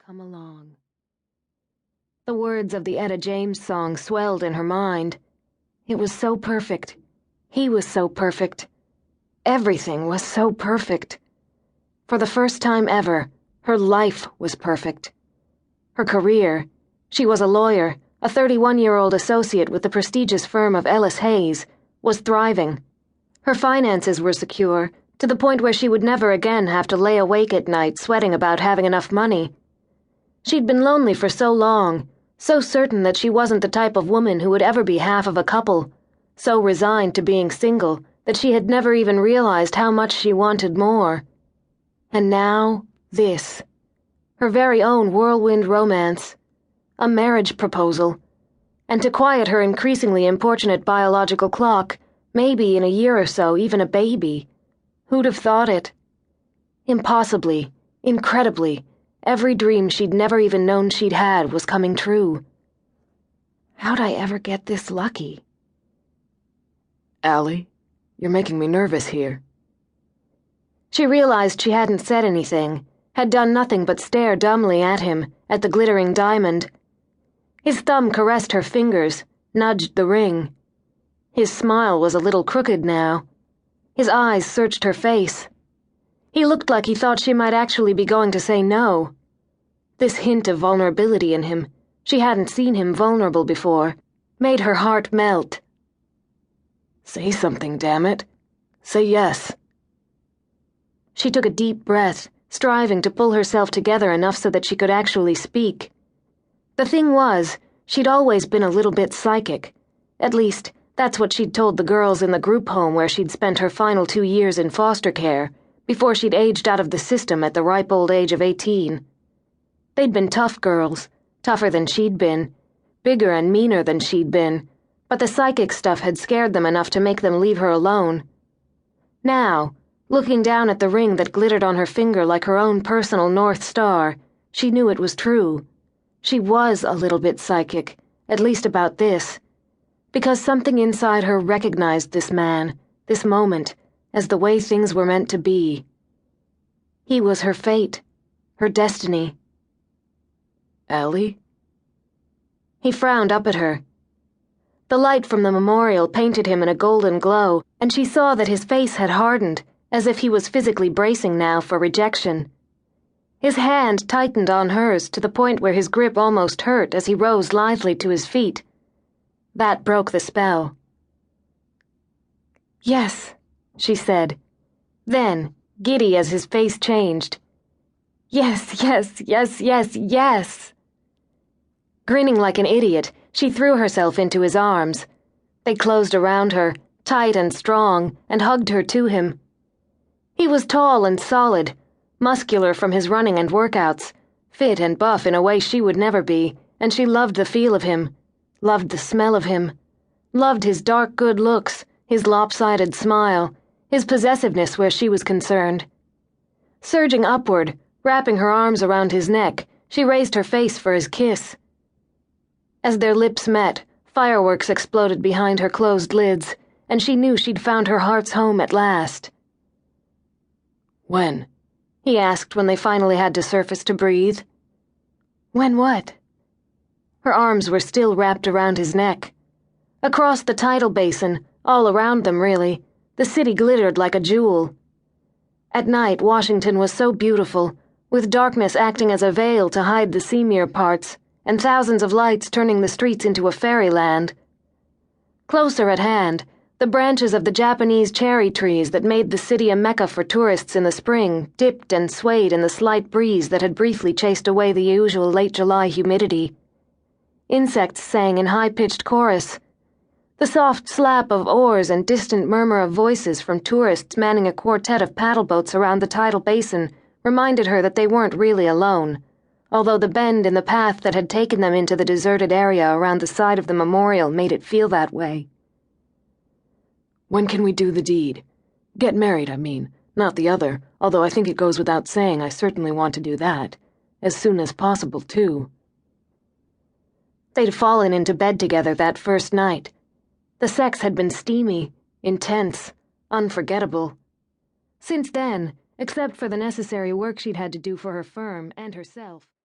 come along. The words of the Etta James song swelled in her mind. It was so perfect. He was so perfect. Everything was so perfect. For the first time ever, her life was perfect. Her career, she was a lawyer, a 31-year-old associate with the prestigious firm of Ellis Hayes, was thriving. Her finances were secure, to the point where she would never again have to lay awake at night sweating about having enough money. She'd been lonely for so long, so certain that she wasn't the type of woman who would ever be half of a couple, so resigned to being single that she had never even realized how much she wanted more. And now, this. Her very own whirlwind romance. A marriage proposal. And to quiet her increasingly importunate biological clock, maybe in a year or so even a baby. Who'd have thought it? Impossibly, incredibly, every dream she'd never even known she'd had was coming true. How'd I ever get this lucky? Allie, you're making me nervous here. She realized she hadn't said anything, had done nothing but stare dumbly at him, at the glittering diamond. His thumb caressed her fingers, nudged the ring. His smile was a little crooked now. His eyes searched her face. He looked like he thought she might actually be going to say no. This hint of vulnerability in him, she hadn't seen him vulnerable before, made her heart melt. Say something, damn it. Say yes. She took a deep breath, striving to pull herself together enough so that she could actually speak. The thing was, she'd always been a little bit psychic. At least, that's what she'd told the girls in the group home where she'd spent her final 2 years in foster care, before she'd aged out of the system at the ripe old age of 18. They'd been tough girls, tougher than she'd been, bigger and meaner than she'd been, but the psychic stuff had scared them enough to make them leave her alone. Now, looking down at the ring that glittered on her finger like her own personal North Star, she knew it was true. She was a little bit psychic, at least about this, because something inside her recognized this man, this moment, as the way things were meant to be. He was her fate, her destiny. Allie? He frowned up at her. The light from the memorial painted him in a golden glow, and she saw that his face had hardened, as if he was physically bracing now for rejection. His hand tightened on hers to the point where his grip almost hurt as he rose lithely to his feet. That broke the spell. "Yes," she said. Then, giddy as his face changed, "Yes, yes, yes, yes, yes." Grinning like an idiot, she threw herself into his arms. They closed around her, tight and strong, and hugged her to him. He was tall and solid, muscular from his running and workouts, fit and buff in a way she would never be, and she loved the feel of him, loved the smell of him, loved his dark good looks, his lopsided smile, his possessiveness where she was concerned. Surging upward, wrapping her arms around his neck, she raised her face for his kiss. As their lips met, fireworks exploded behind her closed lids, and she knew she'd found her heart's home at last. When? He asked when they finally had to surface to breathe. When what? Her arms were still wrapped around his neck. Across the tidal basin, all around them really, the city glittered like a jewel. At night, Washington was so beautiful, with darkness acting as a veil to hide the seamier parts, and thousands of lights turning the streets into a fairyland. Closer at hand, the branches of the Japanese cherry trees that made the city a mecca for tourists in the spring dipped and swayed in the slight breeze that had briefly chased away the usual late July humidity. Insects sang in high-pitched chorus. The soft slap of oars and distant murmur of voices from tourists manning a quartet of paddle boats around the tidal basin reminded her that they weren't really alone, although the bend in the path that had taken them into the deserted area around the side of the memorial made it feel that way. When can we do the deed? Get married, I mean, not the other, although I think it goes without saying I certainly want to do that. As soon as possible, too. They'd fallen into bed together that first night. The sex had been steamy, intense, unforgettable. Since then, except for the necessary work she'd had to do for her firm and herself,